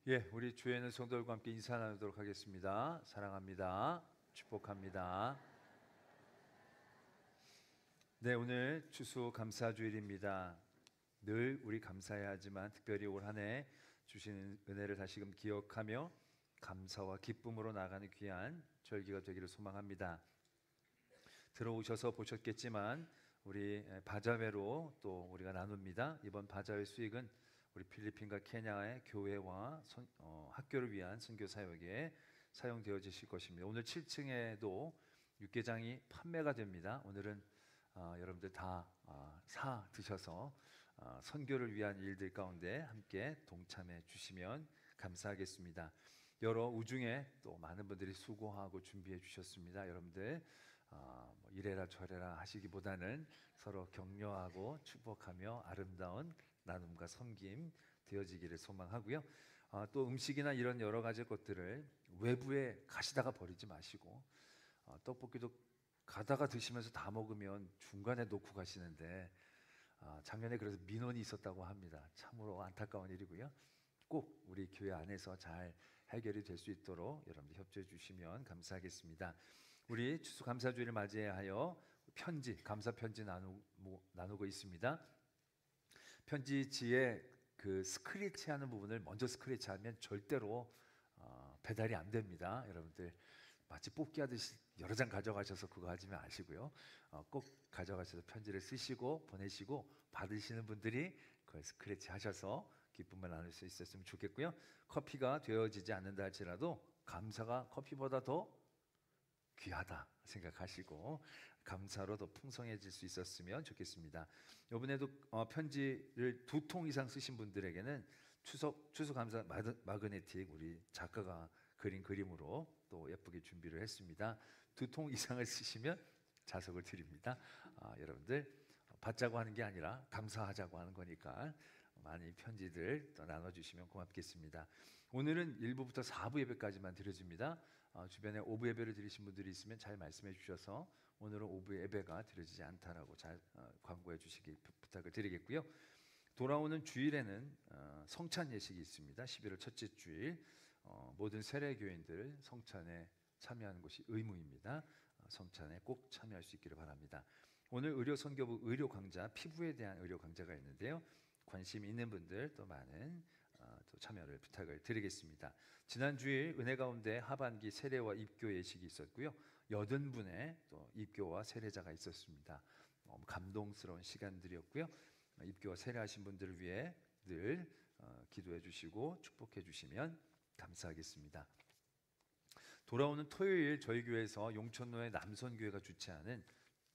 예, 우리 주에 있는 성도들과 함께 인사 나누도록 하겠습니다. 사랑합니다. 축복합니다. 네, 오늘 추수감사주일입니다. 늘 우리 감사해야 하지만 특별히 올 한 해 주신 은혜를 다시금 기억하며 감사와 기쁨으로 나가는 귀한 절기가 되기를 소망합니다. 들어오셔서 보셨겠지만 우리 바자회로 또 우리가 나눕니다. 이번 바자회 수익은 우리 필리핀과 케냐의 교회와 학교를 위한 선교 사역에 사용되어지실 것입니다. 오늘 7층에도 육개장이 판매가 됩니다. 오늘은 여러분들 다 사 드셔서 선교를 위한 일들 가운데 함께 동참해 주시면 감사하겠습니다. 여러 우중에 또 많은 분들이 수고하고 준비해 주셨습니다. 여러분들 뭐 이래라 저래라 하시기보다는 서로 격려하고 축복하며 아름다운 나눔과 섬김 되어지기를 소망하고요. 또 음식이나 이런 여러 가지 것들을 외부에 가시다가 버리지 마시고 떡볶이도 가다가 드시면서 다 먹으면 중간에 놓고 가시는데 작년에 그래서 민원이 있었다고 합니다. 참으로 안타까운 일이고요. 꼭 우리 교회 안에서 잘 해결이 될 수 있도록 여러분들 협조해 주시면 감사하겠습니다. 우리 추수감사주일을 맞이하여 편지, 감사 편지 나누고 있습니다. 편지지에 그 스크래치하는 부분을 먼저 스크래치하면 절대로 배달이 안 됩니다. 여러분들 마치 뽑기 하듯이 여러 장 가져가셔서 그거 하지 마시고요. 꼭 가져가셔서 편지를 쓰시고 보내시고 받으시는 분들이 그걸 스크래치 하셔서 기쁨을 나눌 수 있었으면 좋겠고요. 커피가 되어지지 않는다 할지라도 감사가 커피보다 더 귀하다 생각하시고 감사로 더 풍성해질 수 있었으면 좋겠습니다. 이번에도 편지를 2통 이상 쓰신 분들에게는 추수감사 마그네틱 우리 작가가 그린 그림으로 또 예쁘게 준비를 했습니다. 2통 이상을 쓰시면 자석을 드립니다. 여러분들 받자고 하는 게 아니라 감사하자고 하는 거니까 많이 편지들 또 나눠주시면 고맙겠습니다. 오늘은 1부부터 4부 예배까지만 드려집니다. 주변에 5부 예배를 드리신 분들이 있으면 잘 말씀해 주셔서 오늘은 5부 예배가 드려지지 않다라고 잘 광고해 주시기 부탁을 드리겠고요. 돌아오는 주일에는 성찬 예식이 있습니다. 11월 첫째 주일 모든 세례교인들 성찬에 참여하는 것이 의무입니다. 성찬에 꼭 참여할 수 있기를 바랍니다. 오늘 의료선교부 의료강좌 피부에 대한 의료강좌가 있는데요. 관심 있는 분들 또 많은 또 참여를 부탁을 드리겠습니다. 지난 주일 은혜 가운데 하반기 세례와 입교 예식이 있었고요. 80분의 또 입교와 세례자가 있었습니다. 너무 감동스러운 시간들이었고요. 입교와 세례하신 분들을 위해 늘 기도해 주시고 축복해 주시면 감사하겠습니다. 돌아오는 토요일 저희 교회에서 용천로의 남선교회가 주최하는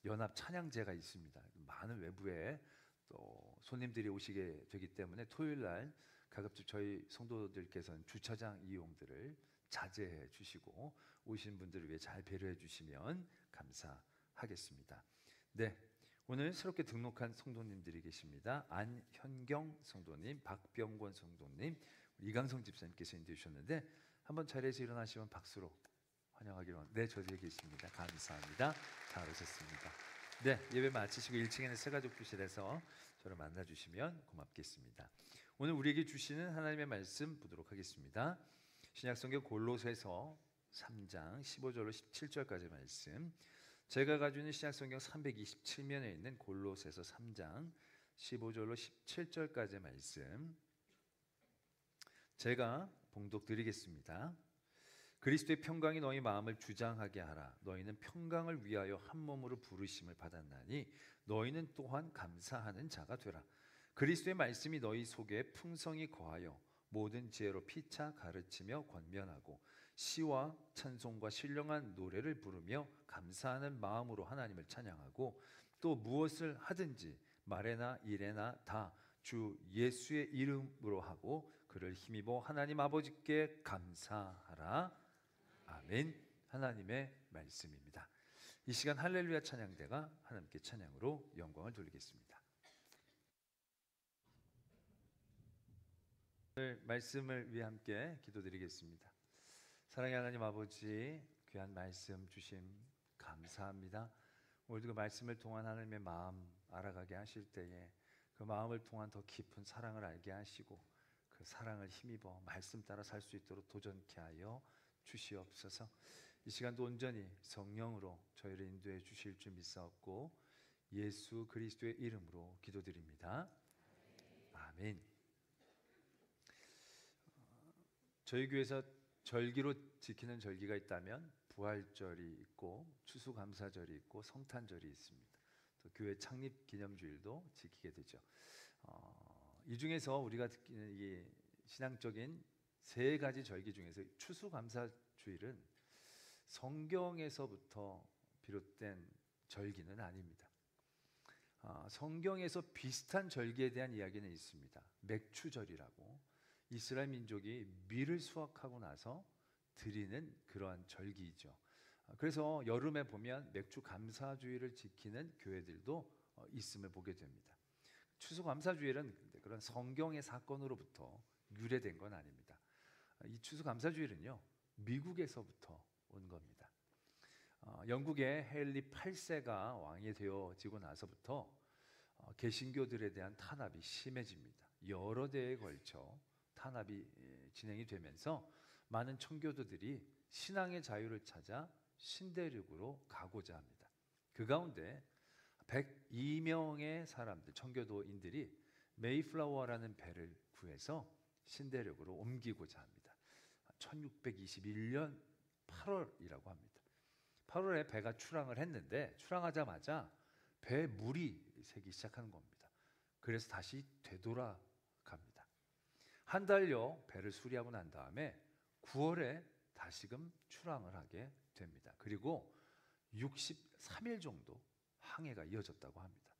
연합 찬양제가 있습니다. 많은 외부에 또 손님들이 오시게 되기 때문에 토요일 날 가급적 저희 성도들께서는 주차장 이용들을 자제해 주시고 오신 분들을 위해 잘 배려해 주시면 감사하겠습니다. 네, 오늘 새롭게 등록한 성도님들이 계십니다. 안현경 성도님, 박병권 성도님, 이강성 집사님께서 인도해 주셨는데 한번 자리에서 일어나시면 박수로 환영하기로 합니다. 네, 저기에 계십니다. 감사합니다. 잘 오셨습니다. 네, 예배 마치시고 1층에는 새가족주실에서 저를 만나주시면 고맙겠습니다. 오늘 우리에게 주시는 하나님의 말씀 보도록 하겠습니다. 신약성경 골로새서 3장 15절로 17절까지 말씀. 제가 가지고 있는 신약성경 327면에 있는 골로새서 3장 15절로 17절까지 말씀 제가 봉독 드리겠습니다. 그리스도의 평강이 너희 마음을 주장하게 하라. 너희는 평강을 위하여 한 몸으로 부르심을 받았나니 너희는 또한 감사하는 자가 되라. 그리스도의 말씀이 너희 속에 풍성히 거하여 모든 지혜로 피차 가르치며 권면하고 시와 찬송과 신령한 노래를 부르며 감사하는 마음으로 하나님을 찬양하고 또 무엇을 하든지 말에나 일에나 다 주 예수의 이름으로 하고 그를 힘입어 하나님 아버지께 감사하라. 아멘. 하나님의 말씀입니다. 이 시간 할렐루야 찬양대가 하나님께 찬양으로 영광을 돌리겠습니다. 오늘 말씀을 위해 함께 기도드리겠습니다. 사랑의 하나님 아버지, 귀한 말씀 주심 감사합니다. 오늘도 그 말씀을 통한 하나님의 마음 알아가게 하실 때에 그 마음을 통한 더 깊은 사랑을 알게 하시고 그 그 사랑을 힘입어 말씀 따라 살 수 있도록 도전케 하여 주시옵소서. 이 시간도 온전히 성령으로 저희를 인도해 주실 줄 믿사옵고 예수 그리스도의 이름으로 기도드립니다. 아멘. 저희 교회에서 절기로 지키는 절기가 있다면 부활절이 있고 추수감사절이 있고 성탄절이 있습니다. 또 교회 창립 기념주일도 지키게 되죠. 이 중에서 우리가 듣기는 이 신앙적인 세 가지 절기 중에서 추수감사주일은 성경에서부터 비롯된 절기는 아닙니다. 성경에서 비슷한 절기에 대한 이야기는 있습니다. 맥추절이라고 이스라엘 민족이 밀을 수확하고 나서 드리는 그러한 절기이죠. 그래서 여름에 보면 맥주 감사주일을 지키는 교회들도 있음을 보게 됩니다. 추수감사주일은 그런 성경의 사건으로부터 유래된 건 아닙니다. 이 추수감사주일은요, 미국에서부터 온 겁니다. 영국의 헨리 8세가 왕이 되어지고 나서부터 개신교들에 대한 탄압이 심해집니다. 여러 대에 걸쳐 탄압이 진행이 되면서 많은 청교도들이 신앙의 자유를 찾아 신대륙으로 가고자 합니다. 그 가운데 102명의 사람들, 청교도인들이 메이플라워라는 배를 구해서 신대륙으로 옮기고자 합니다. 1621년 8월이라고 합니다. 8월에 배가 출항을 했는데 출항하자마자 배에 물이 새기 시작하는 겁니다. 그래서 다시 되돌아갑니다. 한 달여 배를 수리하고 난 다음에 9월에 다시금 출항을 하게 됩니다. 그리고 63일 정도 항해가 이어졌다고 합니다.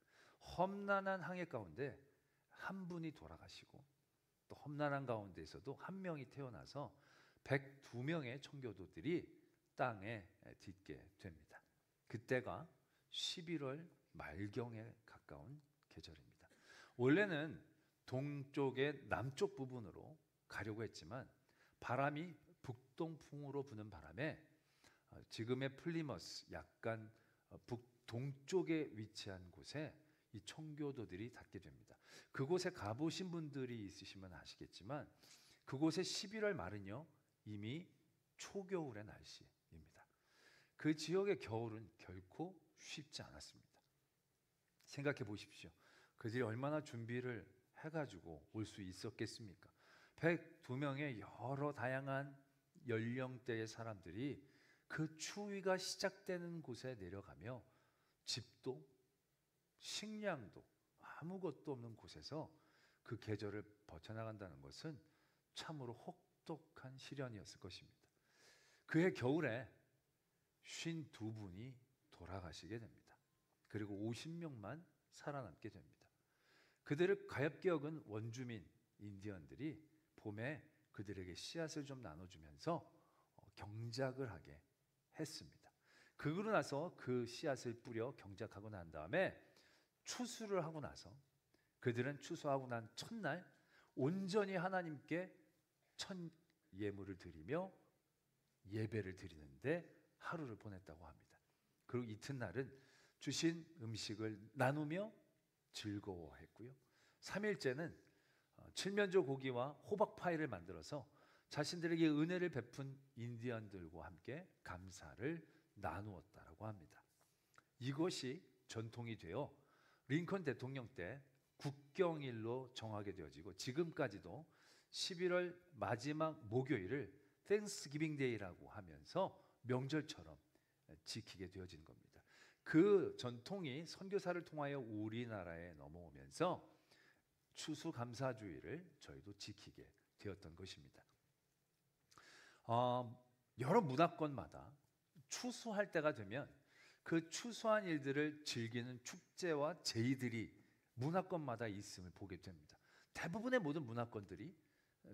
험난한 항해 가운데 한 분이 돌아가시고 또 험난한 가운데에서도 한 명이 태어나서 102명의 청교도들이 땅에 딛게 됩니다. 그때가 11월 말경에 가까운 계절입니다. 원래는 동쪽의 남쪽 부분으로 가려고 했지만 바람이 북동풍으로 부는 바람에 지금의 플리머스 약간 북동쪽에 위치한 곳에 이 청교도들이 닿게 됩니다. 그곳에 가보신 분들이 있으시면 아시겠지만 그곳의 11월 말은요 이미 초겨울의 날씨입니다. 그 지역의 겨울은 결코 쉽지 않았습니다. 생각해 보십시오. 그들이 얼마나 준비를 해가지고 올 수 있었겠습니까? 102명의 여러 다양한 연령대의 사람들이 그 추위가 시작되는 곳에 내려가며 집도 식량도 아무것도 없는 곳에서 그 계절을 버텨나간다는 것은 참으로 혹독한 시련이었을 것입니다. 그해 겨울에 52분이 돌아가시게 됩니다. 그리고 50명만 살아남게 됩니다. 그들을 가엾게 여긴 원주민 인디언들이 봄에 그들에게 씨앗을 좀 나눠주면서 경작을 하게 했습니다. 그러고 나서 그 씨앗을 뿌려 경작하고 난 다음에 추수를 하고 나서 그들은 추수하고 난 첫날 온전히 하나님께 첫 예물을 드리며 예배를 드리는데 하루를 보냈다고 합니다. 그리고 이튿날은 주신 음식을 나누며 즐거워했고요. 3일째는 칠면조 고기와 호박 파이를 만들어서 자신들에게 은혜를 베푼 인디언들과 함께 감사를 나누었다라고 합니다. 이것이 전통이 되어 링컨 대통령 때 국경일로 정하게 되어지고 지금까지도 11월 마지막 목요일을 땡스기빙 데이라고 하면서 명절처럼 지키게 되어진 겁니다. 그 전통이 선교사를 통하여 우리나라에 넘어오면서 추수감사주일을 저희도 지키게 되었던 것입니다. 여러 문화권마다 추수할 때가 되면 그 추수한 일들을 즐기는 축제와 제의들이 문화권마다 있음을 보게 됩니다. 대부분의 모든 문화권들이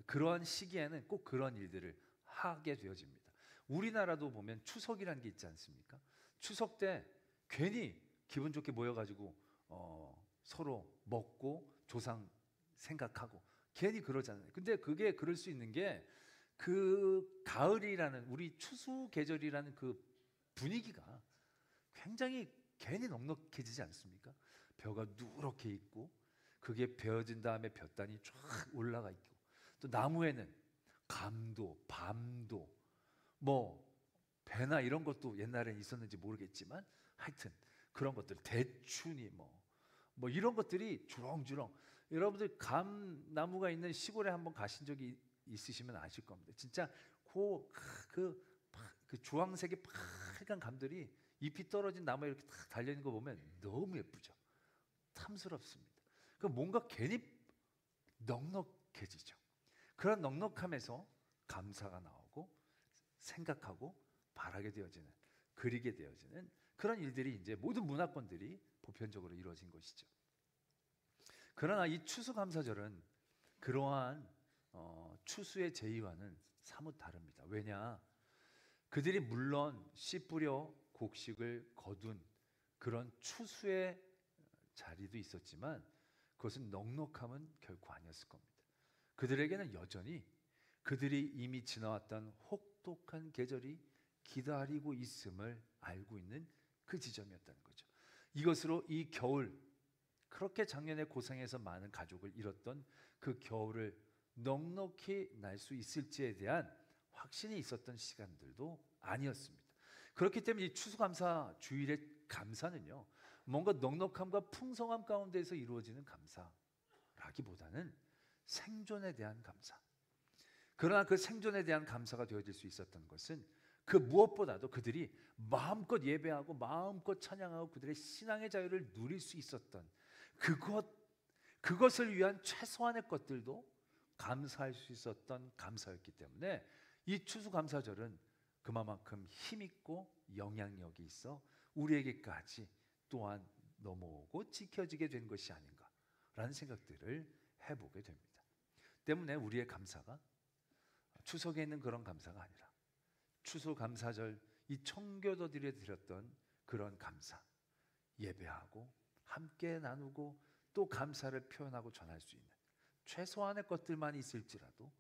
그러한 시기에는 꼭 그런 일들을 하게 되어집니다. 우리나라도 보면 추석이라는 게 있지 않습니까? 추석 때 괜히 기분 좋게 모여가지고 서로 먹고 조상 생각하고 괜히 그러잖아요. 근데 그게 그럴 수 있는 게 그 가을이라는 우리 추수 계절이라는 그 분위기가 굉장히 괜히 넉넉해지지 않습니까? 벼가 누렇게 있고 그게 베어진 다음에 볕단이 쫙 올라가 있고 또 나무에는 감도, 밤도, 뭐 배나 이런 것도 옛날엔 있었는지 모르겠지만 하여튼 그런 것들, 대추니 뭐 이런 것들이 주렁주렁. 여러분들 감나무가 있는 시골에 한번 가신 적이 있으시면 아실 겁니다. 진짜 그 주황색의 빨간 감들이 잎이 떨어진 나무에 이렇게 딱 달려있는 거 보면 너무 예쁘죠. 탐스럽습니다. 그 뭔가 괜히 넉넉해지죠. 그런 넉넉함에서 감사가 나오고 생각하고 바라게 되어지는, 그리게 되어지는 그런 일들이 이제 모든 문화권들이 보편적으로 이루어진 것이죠. 그러나 이 추수감사절은 그러한 추수의 제의와는 사뭇 다릅니다. 왜냐? 그들이 물론 씨 뿌려 곡식을 거둔 그런 추수의 자리도 있었지만 그것은 넉넉함은 결코 아니었을 겁니다. 그들에게는 여전히 그들이 이미 지나왔던 혹독한 계절이 기다리고 있음을 알고 있는 그 지점이었다는 거죠. 이것으로 이 겨울, 그렇게 작년에 고생해서 많은 가족을 잃었던 그 겨울을 넉넉히 날 수 있을지에 대한 확신이 있었던 시간들도 아니었습니다. 그렇기 때문에 이 추수감사 주일의 감사는요, 뭔가 넉넉함과 풍성함 가운데서 이루어지는 감사라기보다는 생존에 대한 감사. 그러나 그 생존에 대한 감사가 되어질 수 있었던 것은 그 무엇보다도 그들이 마음껏 예배하고 마음껏 찬양하고 그들의 신앙의 자유를 누릴 수 있었던 그것을 위한 최소한의 것들도 감사할 수 있었던 감사였기 때문에 이 추수감사절은 그만큼 힘있고 영향력이 있어 우리에게까지 또한 넘어오고 지켜지게 된 것이 아닌가라는 생각들을 해보게 됩니다. 때문에 우리의 감사가 추석에 있는 그런 감사가 아니라 추수감사절 이 청교도들이 드렸던 그런 감사, 예배하고 함께 나누고 또 감사를 표현하고 전할 수 있는 최소한의 것들만 있을지라도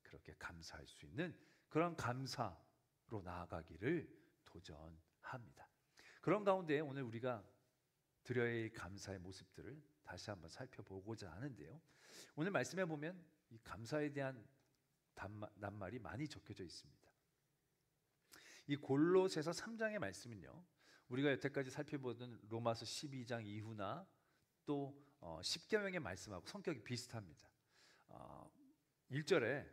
그렇게 감사할 수 있는 그런 감사로 나아가기를 도전합니다. 그런 가운데 오늘 우리가 드려야 할 감사의 모습들을 다시 한번 살펴보고자 하는데요. 오늘 말씀해 보면 이 감사에 대한 낱말이 많이 적혀져 있습니다. 이 골로새서 3장의 말씀은요, 우리가 여태까지 살펴보던 로마서 12장 이후나 또 십계명의 말씀하고 성격이 비슷합니다. 1절에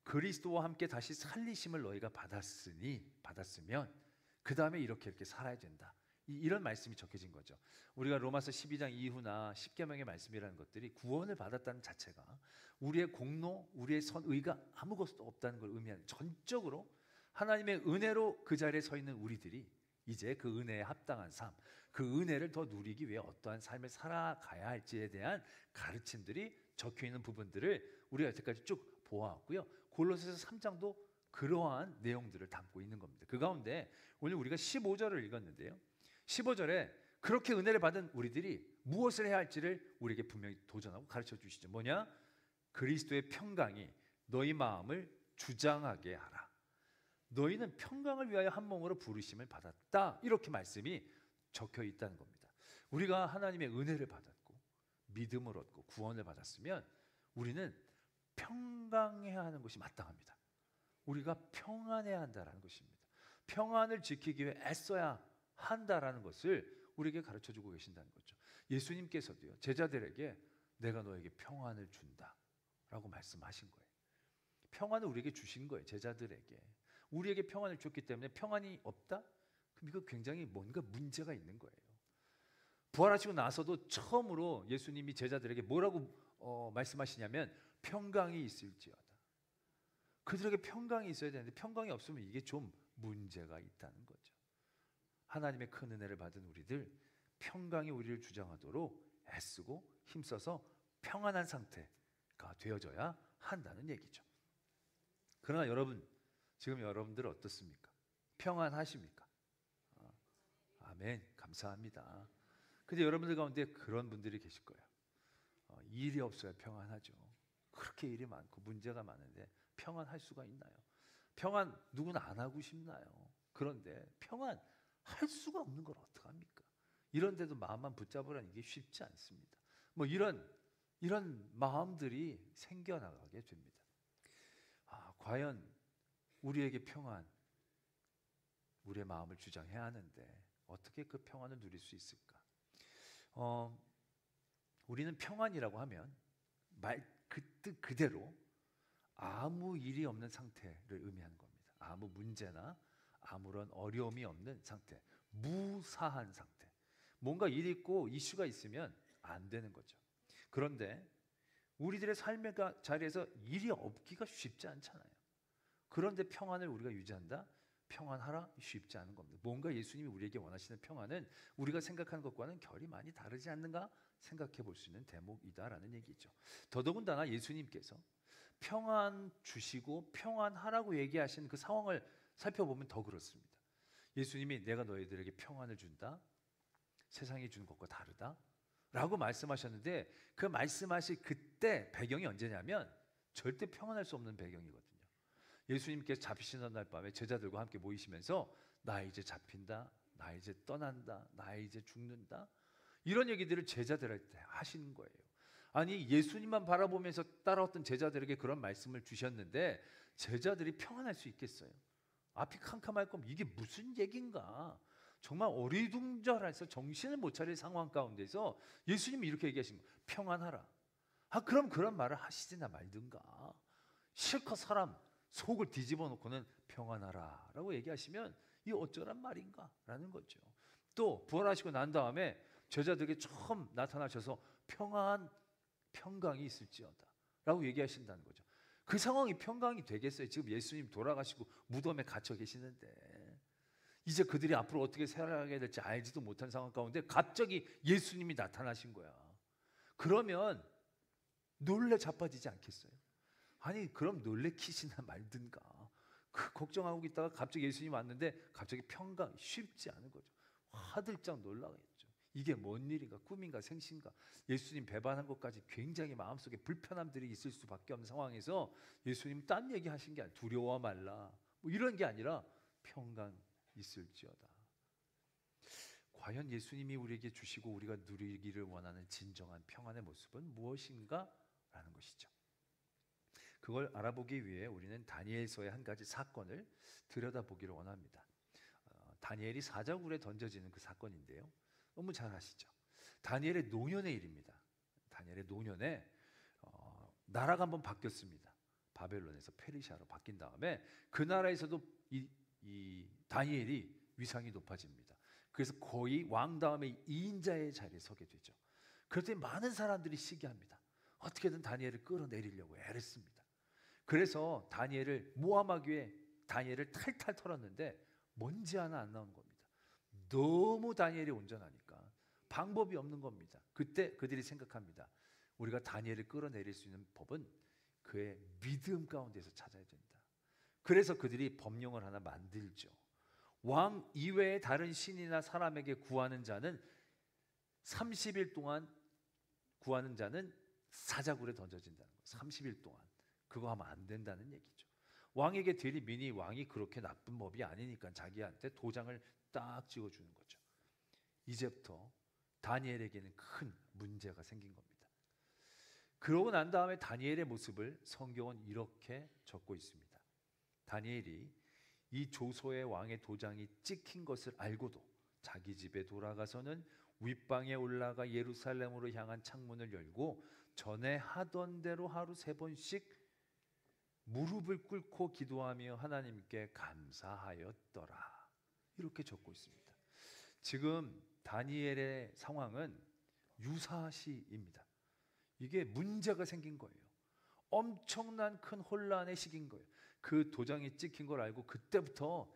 그리스도와 함께 다시 살리심을 너희가 받았으면 그 다음에 이렇게 살아야 된다. 이런 말씀이 적혀진 거죠. 우리가 로마서 12장 이후나 십계명의 말씀이라는 것들이 구원을 받았다는 자체가 우리의 공로, 우리의 선의가 아무것도 없다는 걸 의미하는, 전적으로 하나님의 은혜로 그 자리에 서 있는 우리들이 이제 그 은혜에 합당한 삶, 그 은혜를 더 누리기 위해 어떠한 삶을 살아가야 할지에 대한 가르침들이 적혀있는 부분들을 우리가 여태까지 쭉 보아왔고요. 골로새서 3장도 그러한 내용들을 담고 있는 겁니다. 그 가운데 오늘 우리가 15절을 읽었는데요, 15절에 그렇게 은혜를 받은 우리들이 무엇을 해야 할지를 우리에게 분명히 도전하고 가르쳐 주시죠. 뭐냐? 그리스도의 평강이 너희 마음을 주장하게 하라. 너희는 평강을 위하여 한 몸으로 부르심을 받았다. 이렇게 말씀이 적혀 있다는 겁니다. 우리가 하나님의 은혜를 받았고 믿음을 얻고 구원을 받았으면 우리는 평강해야 하는 것이 마땅합니다. 우리가 평안해야 한다는 것입니다. 평안을 지키기 위해 애써야 한다라는 것을 우리에게 가르쳐주고 계신다는 거죠. 예수님께서도요, 제자들에게 내가 너에게 평안을 준다라고 말씀하신 거예요. 평안을 우리에게 주신 거예요. 제자들에게. 우리에게 평안을 줬기 때문에 평안이 없다? 그럼 이거 굉장히 뭔가 문제가 있는 거예요. 부활하시고 나서도 처음으로 예수님이 제자들에게 뭐라고 말씀하시냐면 평강이 있을지어다. 그들에게 평강이 있어야 되는데 평강이 없으면 이게 좀 문제가 있다는 거죠. 하나님의 큰 은혜를 받은 우리들, 평강이 우리를 주장하도록 애쓰고 힘써서 평안한 상태가 되어져야 한다는 얘기죠. 그러나 여러분, 지금 여러분들 어떻습니까? 평안하십니까? 아멘, 감사합니다. 근데 여러분들 가운데 그런 분들이 계실 거예요. 일이 없어야 평안하죠. 그렇게 일이 많고 문제가 많은데 평안할 수가 있나요? 평안 누구나 안 하고 싶나요? 그런데 평안 할 수가 없는 걸 어떡합니까? 이런데도 마음만 붙잡으라는 이게 쉽지 않습니다. 뭐 이런 마음들이 생겨나가게 됩니다. 과연 우리에게 평안, 우리의 마음을 주장해야 하는데 어떻게 그 평안을 누릴 수 있을까? 우리는 평안이라고 하면 말 그 뜻 그대로 아무 일이 없는 상태를 의미하는 겁니다. 아무 문제나 아무런 어려움이 없는 상태, 무사한 상태. 뭔가 일이 있고 이슈가 있으면 안 되는 거죠. 그런데 우리들의 삶의 자리에서 일이 없기가 쉽지 않잖아요. 그런데 평안을 우리가 유지한다? 평안하라? 쉽지 않은 겁니다. 뭔가 예수님이 우리에게 원하시는 평안은 우리가 생각하는 것과는 결이 많이 다르지 않는가 생각해 볼 수 있는 대목이다라는 얘기죠. 더더군다나 예수님께서 평안 주시고 평안하라고 얘기하신 그 상황을 살펴보면 더 그렇습니다. 예수님이 내가 너희들에게 평안을 준다. 세상이 주는 것과 다르다. 라고 말씀하셨는데 그 말씀하실 그때 배경이 언제냐면 절대 평안할 수 없는 배경이거든요. 예수님께서 잡히시는 날 밤에 제자들과 함께 모이시면서 나 이제 잡힌다, 나 이제 떠난다, 나 이제 죽는다, 이런 얘기들을 제자들한테 하시는 거예요. 아니 예수님만 바라보면서 따라왔던 제자들에게 그런 말씀을 주셨는데 제자들이 평안할 수 있겠어요? 앞이 캄캄할 거면 이게 무슨 얘긴가? 정말 어리둥절해서 정신을 못 차릴 상황 가운데서 예수님이 이렇게 얘기하신 거예요. 평안하라. 그럼 그런 말을 하시지나 말든가. 실컷 사람 속을 뒤집어 놓고는 평안하라 라고 얘기하시면 이 어쩌란 말인가 라는 거죠. 또 부활하시고 난 다음에 제자들에게 처음 나타나셔서 평강이 있을지어다 라고 얘기하신다는 거죠. 그 상황이 평강이 되겠어요? 지금 예수님 돌아가시고 무덤에 갇혀 계시는데 이제 그들이 앞으로 어떻게 살아가야 될지 알지도 못한 상황 가운데 갑자기 예수님이 나타나신 거야. 그러면 놀래 자빠지지 않겠어요? 아니 그럼 놀래키시나 말든가. 그 걱정하고 있다가 갑자기 예수님 왔는데 갑자기 평강, 쉽지 않은 거죠. 화들짝 놀라겠죠. 이게 뭔 일인가, 꿈인가 생신가. 예수님 배반한 것까지 굉장히 마음속에 불편함들이 있을 수밖에 없는 상황에서 예수님 딴 얘기 하신 게 아니라 두려워 말라 뭐 이런 게 아니라 평강 있을지어다. 과연 예수님이 우리에게 주시고 우리가 누리기를 원하는 진정한 평안의 모습은 무엇인가? 라는 것이죠. 그걸 알아보기 위해 우리는 다니엘서의 한 가지 사건을 들여다보기를 원합니다. 다니엘이 사자굴에 던져지는 그 사건인데요. 너무 잘 아시죠? 다니엘의 노년의 일입니다. 다니엘의 노년에 나라가 한번 바뀌었습니다. 바벨론에서 페르시아로 바뀐 다음에 그 나라에서도 이 다니엘이 위상이 높아집니다. 그래서 거의 왕 다음에 2인자의 자리에 서게 되죠. 그랬더니 많은 사람들이 시기합니다. 어떻게든 다니엘을 끌어내리려고 애를 씁니다. 그래서 다니엘을 모함하기 위해 다니엘을 탈탈 털었는데 먼지 하나 안 나온 겁니다. 너무 다니엘이 온전하니까 방법이 없는 겁니다. 그때 그들이 생각합니다. 우리가 다니엘을 끌어내릴 수 있는 법은 그의 믿음 가운데서 찾아야 된다. 그래서 그들이 법령을 하나 만들죠. 왕 이외의 다른 신이나 사람에게 구하는 자는 30일 동안 구하는 자는 사자굴에 던져진다는 거예요. 30일 동안. 그거 하면 안 된다는 얘기죠. 왕에게 들이미니 왕이 그렇게 나쁜 법이 아니니까 자기한테 도장을 딱 찍어주는 거죠. 이제부터 다니엘에게는 큰 문제가 생긴 겁니다. 그러고 난 다음에 다니엘의 모습을 성경은 이렇게 적고 있습니다. 다니엘이 이 조소의 왕의 도장이 찍힌 것을 알고도 자기 집에 돌아가서는 윗방에 올라가 예루살렘으로 향한 창문을 열고 전에 하던 대로 하루 3번씩 무릎을 꿇고 기도하며 하나님께 감사하였더라. 이렇게 적고 있습니다. 지금 다니엘의 상황은 유사시입니다. 이게 문제가 생긴 거예요. 엄청난 큰 혼란의 시기인 거예요. 그 도장이 찍힌 걸 알고 그때부터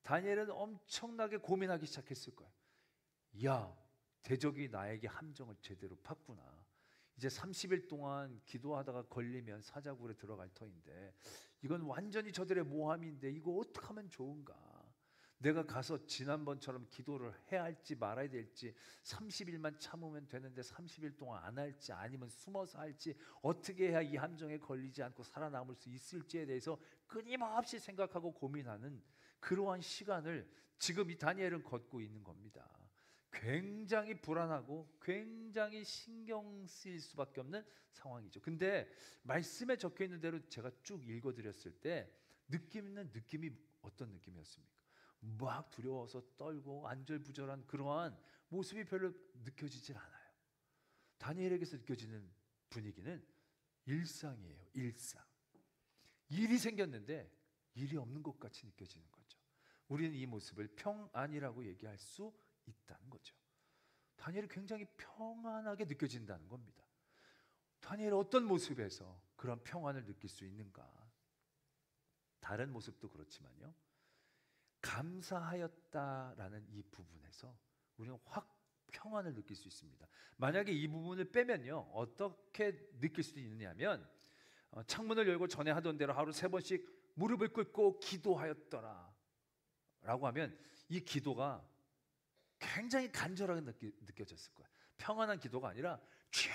다니엘은 엄청나게 고민하기 시작했을 거예요. 야, 대적이 나에게 함정을 제대로 팠구나. 이제 30일 동안 기도하다가 걸리면 사자굴에 들어갈 터인데 이건 완전히 저들의 모함인데 이거 어떻게 하면 좋은가? 내가 가서 지난번처럼 기도를 해야 할지 말아야 될지 30일만 참으면 되는데 30일 동안 안 할지 아니면 숨어서 할지 어떻게 해야 이 함정에 걸리지 않고 살아남을 수 있을지에 대해서 끊임없이 생각하고 고민하는 그러한 시간을 지금 이 다니엘은 걷고 있는 겁니다. 굉장히 불안하고 굉장히 신경 쓰일 수밖에 없는 상황이죠. 근데 말씀에 적혀 있는 대로 제가 쭉 읽어드렸을 때 느낌이 어떤 느낌이었습니까? 막 두려워서 떨고 안절부절한 그러한 모습이 별로 느껴지질 않아요. 다니엘에게서 느껴지는 분위기는 일상이에요. 일상. 일이 생겼는데 일이 없는 것 같이 느껴지는 거죠. 우리는 이 모습을 평안이라고 얘기할 수 있다는 거죠. 다니엘이 굉장히 평안하게 느껴진다는 겁니다. 다니엘이 어떤 모습에서 그런 평안을 느낄 수 있는가? 다른 모습도 그렇지만요. 감사하였다라는 이 부분에서 우리는 확 평안을 느낄 수 있습니다. 만약에 이 부분을 빼면요. 어떻게 느낄 수 있느냐면 창문을 열고 전에 하던 대로 하루 3번씩 무릎을 꿇고 기도하였더라 라고 하면 이 기도가 굉장히 간절하게 느껴졌을 거예요. 평안한 기도가 아니라 쥐야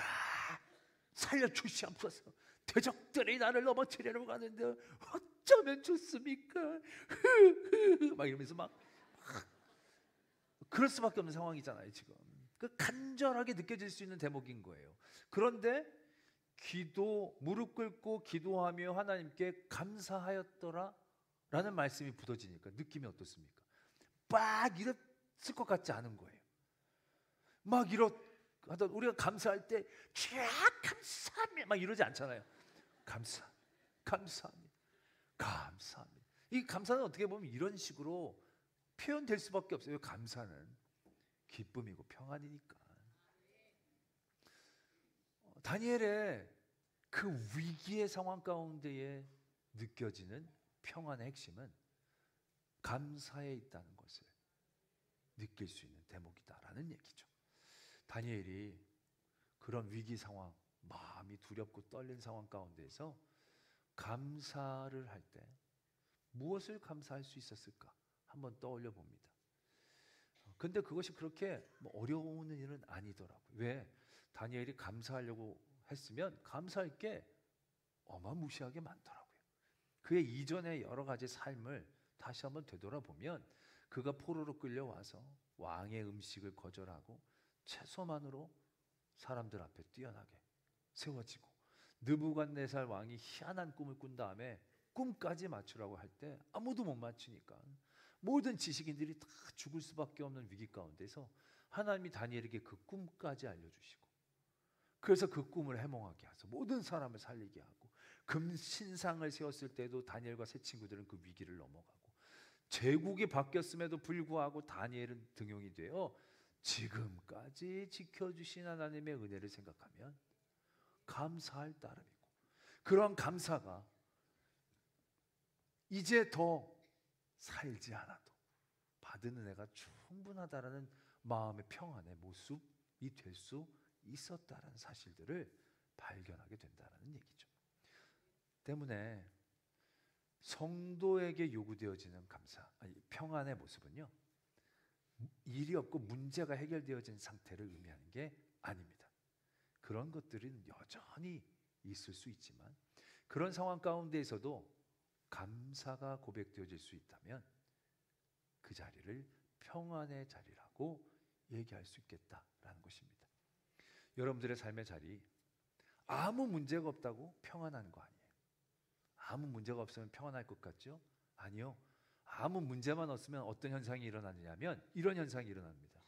살려주시옵소서, 대적들이 나를 넘어뜨리려고 하는데 어쩌면 좋습니까? 막 이러면서 막 그럴 수밖에 없는 상황이잖아요. 지금 그 간절하게 느껴질 수 있는 대목인 거예요. 그런데 무릎 꿇고 기도하며 하나님께 감사하였더라 라는 말씀이 붙어지니까 느낌이 어떻습니까? 막 이랬을 것 같지 않은 거예요. 막 하다 우리가 감사할 때 감사합니다 막 이러지 않잖아요. 감사합니다. 이 감사는 어떻게 보면 이런 식으로 표현될 수밖에 없어요. 감사는 기쁨이고 평안이니까. 다니엘의 그 위기의 상황 가운데에 느껴지는 평안의 핵심은 감사에 있다는 것을 느낄 수 있는 대목이다라는 얘기죠. 다니엘이 그런 위기 상황, 마음이 두렵고 떨린 상황 가운데에서 감사를 할 때 무엇을 감사할 수 있었을까? 한번 떠올려 봅니다. 근데 그것이 그렇게 어려운 일은 아니더라고요. 왜? 다니엘이 감사하려고 했으면 감사할 게 어마무시하게 많더라고요. 그의 이전의 여러 가지 삶을 다시 한번 되돌아보면 그가 포로로 끌려와서 왕의 음식을 거절하고 채소만으로 사람들 앞에 뛰어나게 세워지고, 느부갓네살 왕이 희한한 꿈을 꾼 다음에 꿈까지 맞추라고 할 때 아무도 못 맞추니까 모든 지식인들이 다 죽을 수밖에 없는 위기 가운데서 하나님이 다니엘에게 그 꿈까지 알려주시고, 그래서 그 꿈을 해몽하게 하셔서 모든 사람을 살리게 하고, 금신상을 세웠을 때도 다니엘과 세 친구들은 그 위기를 넘어가고, 제국이 바뀌었음에도 불구하고 다니엘은 등용이 되어 지금까지 지켜주신 하나님의 은혜를 생각하면 감사할 따름이고, 그런 감사가 이제 더 살지 않아도 받은 은혜가 충분하다라는 마음의 평안의 모습이 될 수 있었다라는 사실들을 발견하게 된다는 얘기죠. 때문에 성도에게 요구되어지는 평안의 모습은요, 일이 없고 문제가 해결되어진 상태를 의미하는 게 아닙니다. 그런 것들은 여전히 있을 수 있지만, 그런 상황 가운데에서도 감사가 고백되어질 수 있다면 그 자리를 평안의 자리라고 얘기할 수 있겠다라는 것입니다. 여러분들의 삶의 자리, 아무 문제가 없다고 평안한 거 아니에요. 아무 문제가 없으면 평안할 것 같죠? 아니요. 아무 문제만 없으면 어떤 현상이 일어나느냐면 이런 현상이 일어납니다.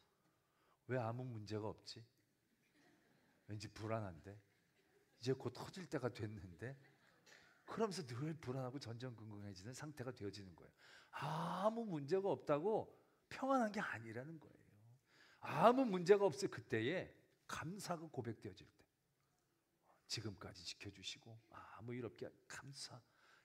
왜 아무 문제가 없지? 왠지 불안한데? 이제 곧 터질 때가 됐는데? 그러면서 늘 불안하고 전전긍긍해지는 상태가 되어지는 거예요. 아무 문제가 없다고 평안한 게 아니라는 거예요. 아무 문제가 없을 그때에 감사가 고백되어질 때, 지금까지 지켜주시고 아무 일 없게 감사,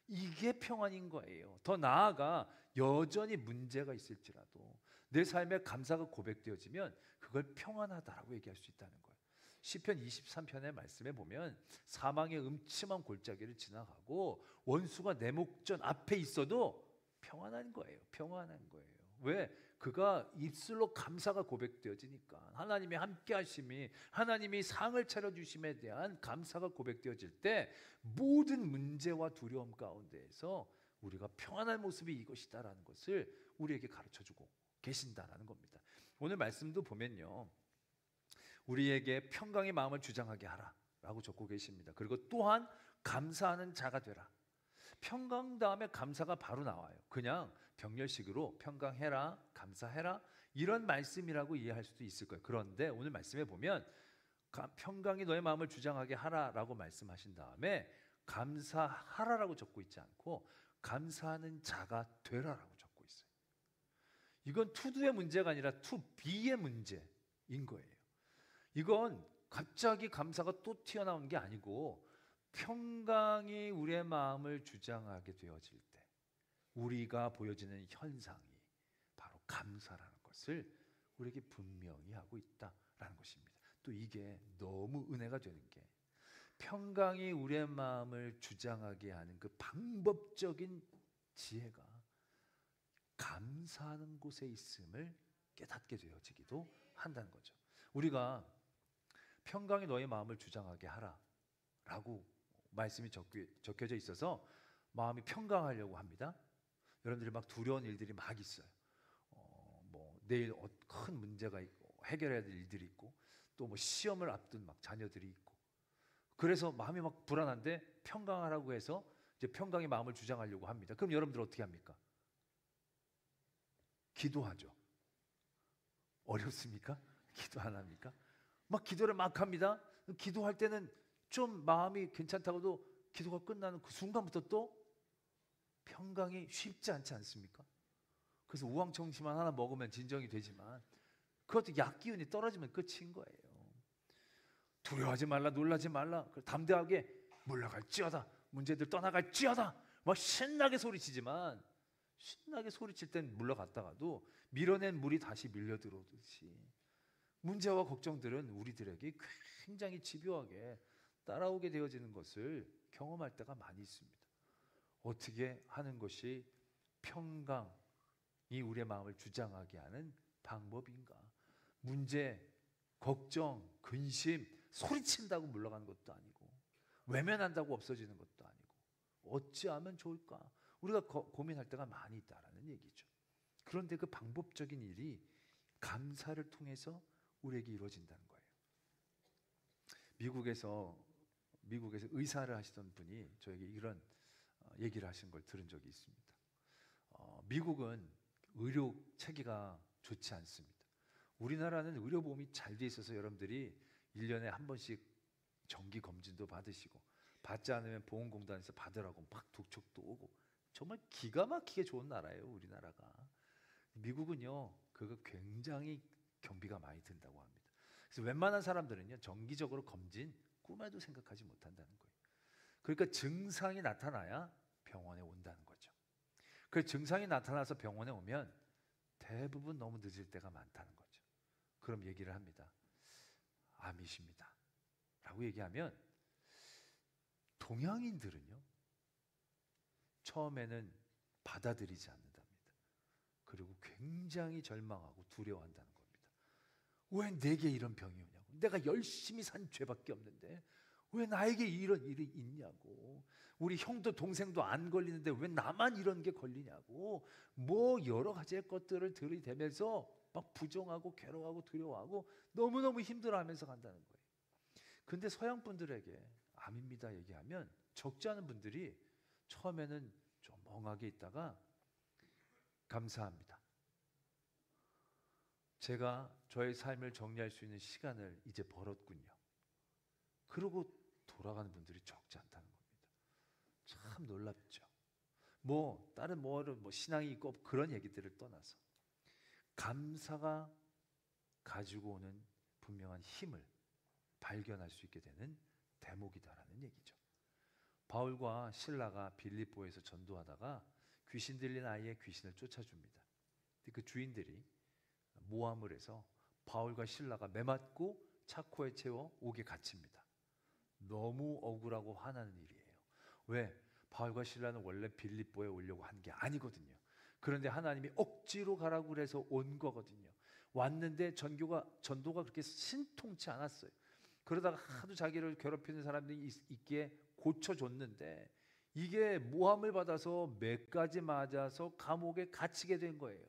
이게 평안인 거예요. 더 나아가 여전히 문제가 있을지라도 내 삶에 감사가 고백되어지면 그걸 평안하다라고 얘기할 수 있다는 거예요. 시편 23편의 말씀에 보면 사망의 음침한 골짜기를 지나가고 원수가 내 목전 앞에 있어도 평안한 거예요. 평안한 거예요. 왜? 그가 입술로 감사가 고백되어지니까. 하나님의 함께 하심이, 하나님이 상을 차려주심에 대한 감사가 고백되어질 때 모든 문제와 두려움 가운데에서 우리가 평안한 모습이 이것이다라는 것을 우리에게 가르쳐주고 계신다라는 겁니다. 오늘 말씀도 보면요, 우리에게 평강의 마음을 주장하게 하라 라고 적고 계십니다. 그리고 또한 감사하는 자가 되라. 평강 다음에 감사가 바로 나와요. 그냥 병렬식으로 평강해라, 감사해라 이런 말씀이라고 이해할 수도 있을 거예요. 그런데 오늘 말씀에 보면 평강이 너의 마음을 주장하게 하라라고 말씀하신 다음에 감사하라라고 적고 있지 않고 감사하는 자가 되라라고 적고 있어요. 이건 투두의 문제가 아니라 투비의 문제인 거예요. 이건 갑자기 감사가 또 튀어나오는 게 아니고 평강이 우리의 마음을 주장하게 되어질 때 우리가 보여지는 현상이 바로 감사라는 것을 우리에게 분명히 하고 있다라는 것입니다. 또 이게 너무 은혜가 되는 게 평강이 우리의 마음을 주장하게 하는 그 방법적인 지혜가 감사하는 곳에 있음을 깨닫게 되어지기도 한다는 거죠. 우리가 평강이 너의 마음을 주장하게 하라 라고 말씀이 적혀져 있어서 마음이 평강하려고 합니다. 여러분들이 막 두려운 일들이 막 있어요. 뭐 내일 큰 문제가 있고 해결해야 될 일들이 있고 또 뭐 시험을 앞둔 막 자녀들이 있고 그래서 마음이 막 불안한데 평강하라고 해서 이제 평강의 마음을 주장하려고 합니다. 그럼 여러분들 어떻게 합니까? 기도하죠. 어렵습니까? 기도 안 합니까? 막 기도를 막 합니다. 기도할 때는 좀 마음이 괜찮다고도 기도가 끝나는 그 순간부터 또 평강이 쉽지 않지 않습니까? 그래서 우황청심환 하나 먹으면 진정이 되지만 그것도 약 기운이 떨어지면 끝인 거예요. 두려워하지 말라, 놀라지 말라, 담대하게 물러갈지어다, 문제들 떠나갈지어다 막 신나게 소리치지만 신나게 소리칠 땐 물러갔다가도 밀어낸 물이 다시 밀려 들어오듯이 문제와 걱정들은 우리들에게 굉장히 집요하게 따라오게 되어지는 것을 경험할 때가 많이 있습니다. 어떻게 하는 것이 평강이 우리의 마음을 주장하게 하는 방법인가? 문제, 걱정, 근심, 소리친다고 물러가는 것도 아니고 외면한다고 없어지는 것도 아니고 어찌하면 좋을까? 우리가 고민할 때가 많이 있다라는 얘기죠. 그런데 그 방법적인 일이 감사를 통해서 우리에게 이루어진다는 거예요. 미국에서 의사를 하시던 분이 저에게 이런 얘기를 하신 걸 들은 적이 있습니다. 미국은 의료 체계가 좋지 않습니다. 우리나라는 의료보험이 잘 돼 있어서 여러분들이 1년에 한 번씩 정기 검진도 받으시고 받지 않으면 보험공단에서 받으라고 막 독촉도 오고 정말 기가 막히게 좋은 나라예요, 우리나라가. 미국은요, 그거 굉장히 경비가 많이 든다고 합니다. 그래서 웬만한 사람들은요, 정기적으로 검진 꿈에도 생각하지 못한다는 거예요. 그러니까 증상이 나타나야 병원에 온다는 거죠. 그 증상이 나타나서 병원에 오면 대부분 너무 늦을 때가 많다는 거죠. 그럼 얘기를 합니다. 암이십니다 라고 얘기하면 동양인들은요, 처음에는 받아들이지 않는답니다. 그리고 굉장히 절망하고 두려워한다는 겁니다. 왜 내게 이런 병이 오냐고. 내가 열심히 산 죄밖에 없는데 왜 나에게 이런 일이 있냐고. 우리 형도 동생도 안 걸리는데 왜 나만 이런 게 걸리냐고. 뭐 여러 가지의 것들을 들이대면서 막 부정하고 괴로워하고 두려워하고 너무너무 힘들어하면서 간다는 거예요. 근데 서양 분들에게 암입니다 얘기하면 적지 않은 분들이 처음에는 좀 멍하게 있다가 감사합니다. 제가 저의 삶을 정리할 수 있는 시간을 이제 벌었군요. 그러고 돌아가는 분들이 적지 않다는 겁니다. 참 놀랍죠. 다른 신앙이 있고 그런 얘기들을 떠나서 감사가 가지고 오는 분명한 힘을 발견할 수 있게 되는 대목이다라는 얘기죠. 바울과 실라가 빌립보에서 전도하다가 귀신 들린 아이의 귀신을 쫓아줍니다. 그 주인들이 모함을 해서 바울과 실라가 매맞고 차코에 채워 옥에 갇힙니다. 너무 억울하고 화나는 일이에요. 왜? 바울과 실라는 원래 빌립보에 오려고 한 게 아니거든요. 그런데 하나님이 억지로 가라고 그래서 온 거거든요. 왔는데 전도가 그렇게 신통치 않았어요. 그러다가 하도 자기를 괴롭히는 사람들이 있기에 고쳐줬는데 이게 모함을 받아서 몇 가지 맞아서 감옥에 갇히게 된 거예요.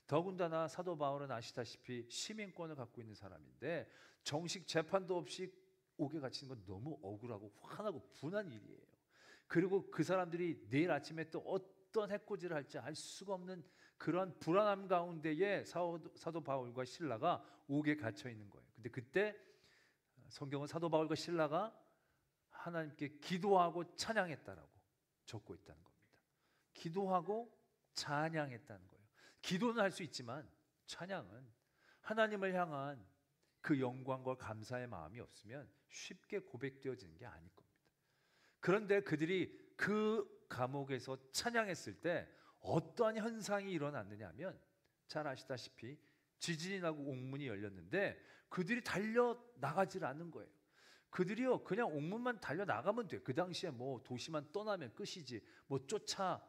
더군다나 사도 바울은 아시다시피 시민권을 갖고 있는 사람인데 정식 재판도 없이 옥에 갇히는 건 너무 억울하고 화나고 분한 일이에요. 그리고 그 사람들이 내일 아침에 또 어떤 해코지를 할지 알 수가 없는 그런 불안함 가운데에 사도 바울과 실라가 옥에 갇혀 있는 거예요. 근데 그때 성경은 사도 바울과 실라가 하나님께 기도하고 찬양했다라고 적고 있다는 겁니다. 기도하고 찬양했다는 거예요. 기도는 할 수 있지만 찬양은 하나님을 향한 그 영광과 감사의 마음이 없으면 쉽게 고백되어지는 게 아닐 겁니다. 그런데 그들이 그 감옥에서 찬양했을 때 어떠한 현상이 일어났느냐 하면 잘 아시다시피 지진이 나고 옥문이 열렸는데 그들이 달려나가질 않는 거예요. 그들이요 그냥 옥문만 달려나가면 돼. 그 당시에 뭐 도시만 떠나면 끝이지 뭐 쫓아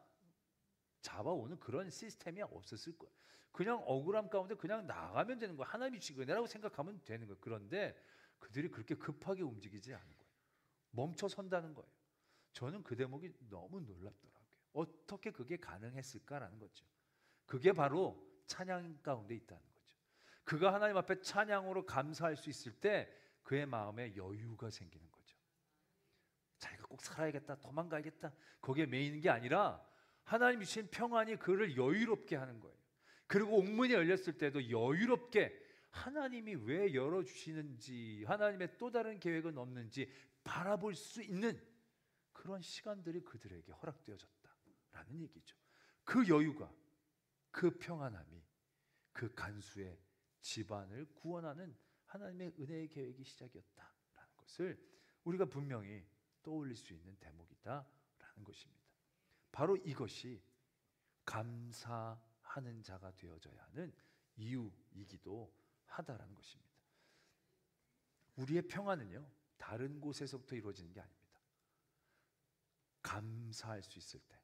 잡아오는 그런 시스템이 없었을 거예요. 그냥 억울함 가운데 그냥 나가면 되는 거예요. 하나님이 주신 은혜라고 생각하면 되는 거예요. 그런데 그들이 그렇게 급하게 움직이지 않은 거예요. 멈춰 선다는 거예요. 저는 그 대목이 너무 놀랍더라고요. 어떻게 그게 가능했을까라는 거죠. 그게 바로 찬양 가운데 있다는 거죠. 그가 하나님 앞에 찬양으로 감사할 수 있을 때 그의 마음에 여유가 생기는 거죠. 자기가 꼭 살아야겠다, 도망가야겠다 거기에 매이는 게 아니라 하나님 주신 평안이 그를 여유롭게 하는 거예요. 그리고 옥문이 열렸을 때도 여유롭게 하나님이 왜 열어주시는지 하나님의 또 다른 계획은 없는지 바라볼 수 있는 그런 시간들이 그들에게 허락되어졌다라는 얘기죠. 그 여유가 그 평안함이 그 간수의 집안을 구원하는 하나님의 은혜의 계획이 시작이었다라는 것을 우리가 분명히 떠올릴 수 있는 대목이다라는 것입니다. 바로 이것이 감사하는 자가 되어져야 하는 이유이기도 하다라는 것입니다. 우리의 평안은요 다른 곳에서부터 이루어지는 게 아닙니다. 감사할 수 있을 때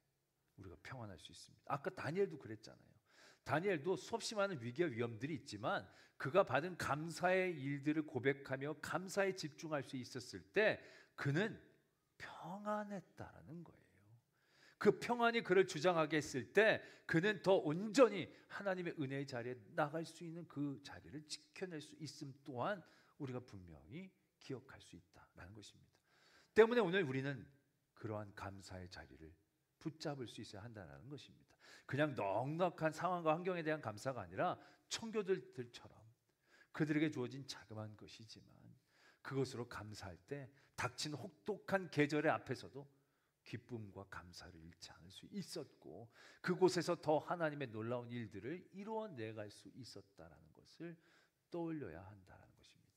우리가 평안할 수 있습니다. 아까 다니엘도 그랬잖아요. 다니엘도 수없이 많은 위기와 위험들이 있지만 그가 받은 감사의 일들을 고백하며 감사에 집중할 수 있었을 때 그는 평안했다라는 거예요. 그 평안이 그를 주장하게 했을 때 그는 더 온전히 하나님의 은혜의 자리에 나갈 수 있는 그 자리를 지켜낼 수 있음 또한 우리가 분명히 기억할 수 있다라는 것입니다. 때문에 오늘 우리는 그러한 감사의 자리를 붙잡을 수 있어야 한다는 것입니다. 그냥 넉넉한 상황과 환경에 대한 감사가 아니라 청교도들처럼 그들에게 주어진 자그마한 것이지만 그것으로 감사할 때 닥친 혹독한 계절의 앞에서도 기쁨과 감사를 잃지 않을 수 있었고 그곳에서 더 하나님의 놀라운 일들을 이루어내갈 수 있었다라는 것을 떠올려야 한다는 것입니다.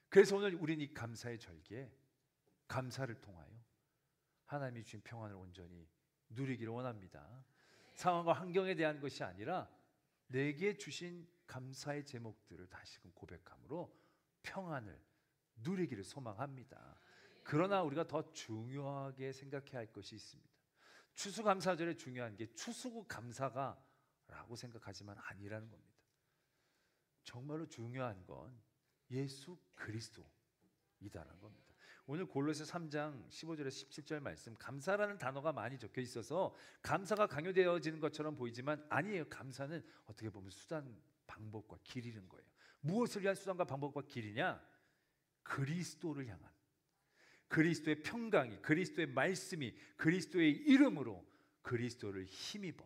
그래서 오늘 우리는 이 감사의 절기에 감사를 통하여 하나님이 주신 평안을 온전히 누리기를 원합니다. 상황과 환경에 대한 것이 아니라 내게 주신 감사의 제목들을 다시금 고백함으로 평안을 누리기를 소망합니다. 그러나 우리가 더 중요하게 생각해야 할 것이 있습니다. 추수감사절에 중요한 게 추수감사가라고 생각하지만 아니라는 겁니다. 정말로 중요한 건 예수 그리스도이다라는 겁니다. 오늘 골로새 3장 15절에서 17절 말씀 감사라는 단어가 많이 적혀 있어서 감사가 강요되어지는 것처럼 보이지만 아니에요. 감사는 어떻게 보면 수단, 방법과 길이는 거예요. 무엇을 위한 수단과 방법과 길이냐? 그리스도를 향한 그리스도의 평강이 그리스도의 말씀이 그리스도의 이름으로 그리스도를 힘입어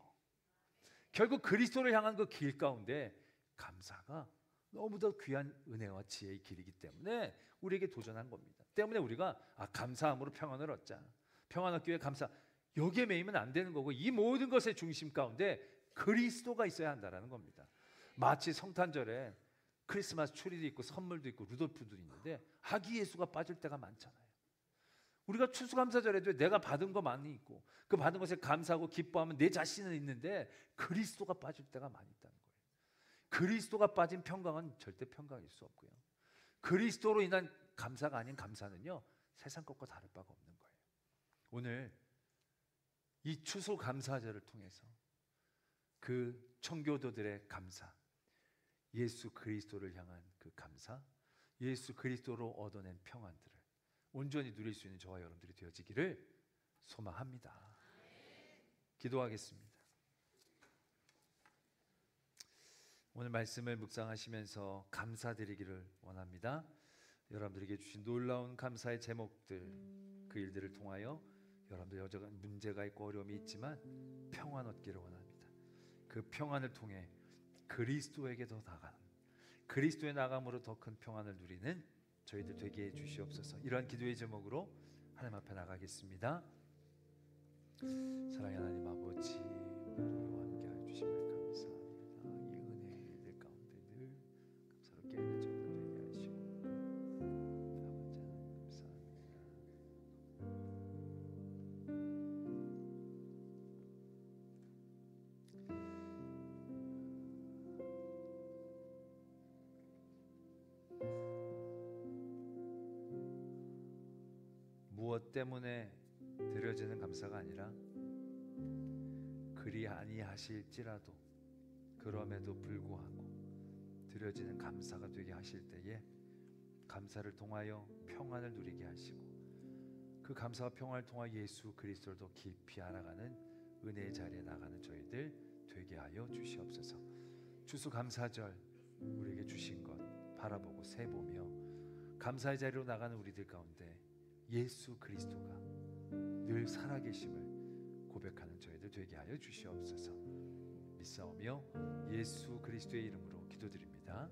결국 그리스도를 향한 그 길 가운데 감사가 너무도 귀한 은혜와 지혜의 길이기 때문에 우리에게 도전한 겁니다. 때문에 우리가 감사함으로 평안을 얻자. 평안 얻기 위해 감사. 여기에 매이면 안 되는 거고 이 모든 것의 중심 가운데 그리스도가 있어야 한다는 겁니다. 마치 성탄절에 크리스마스 추리도 있고 선물도 있고 루돌프도 있는데 아기 예수가 빠질 때가 많잖아요. 우리가 추수감사절에도 내가 받은 거 많이 있고 그 받은 것에 감사하고 기뻐하면 내 자신은 있는데 그리스도가 빠질 때가 많이 있다는 거예요. 그리스도가 빠진 평강은 절대 평강일 수 없고요. 그리스도로 인한 감사가 아닌 감사는요 세상 것과 다를 바가 없는 거예요. 오늘 이 추수감사절을 통해서 그 청교도들의 감사, 예수 그리스도를 향한 그 감사, 예수 그리스도로 얻어낸 평안들을 온전히 누릴 수 있는 저와 여러분들이 되어지기를 소망합니다. 기도하겠습니다. 오늘 말씀을 묵상하시면서 감사드리기를 원합니다. 여러분들에게 주신 놀라운 감사의 제목들, 그 일들을 통하여 여러분들 여전한 문제가 있고 어려움이 있지만 평안 얻기를 원합니다. 그 평안을 통해 그리스도에게 더 나가는, 그리스도의 나감으로 더 큰 평안을 누리는 저희들 되게 해 주시옵소서. 이러한 기도의 제목으로 하나님 앞에 나가겠습니다. 사랑의 하나님 아버지, 우리와 함께하여 주심을 감사합니다. 이 은혜들 가운데 늘 감사롭게 있는 저희들 되게 하시고 아버지 하나님 감사합니다. 무엇 때문에 드려지는 감사가 아니라 그리 아니하실지라도 그럼에도 불구하고 드려지는 감사가 되게 하실 때에 감사를 통하여 평안을 누리게 하시고 그 감사와 평안을 통하여 예수 그리스도를 더 깊이 알아가는 은혜의 자리에 나가는 저희들 되게 하여 주시옵소서. 추수감사절 우리에게 주신 것 바라보고 세보며 감사의 자리로 나가는 우리들 가운데 예수 그리스도가 늘 살아계심을 고백하는 저희들 되게 하여 주시옵소서. 믿사오며 예수 그리스도의 이름으로 기도드립니다.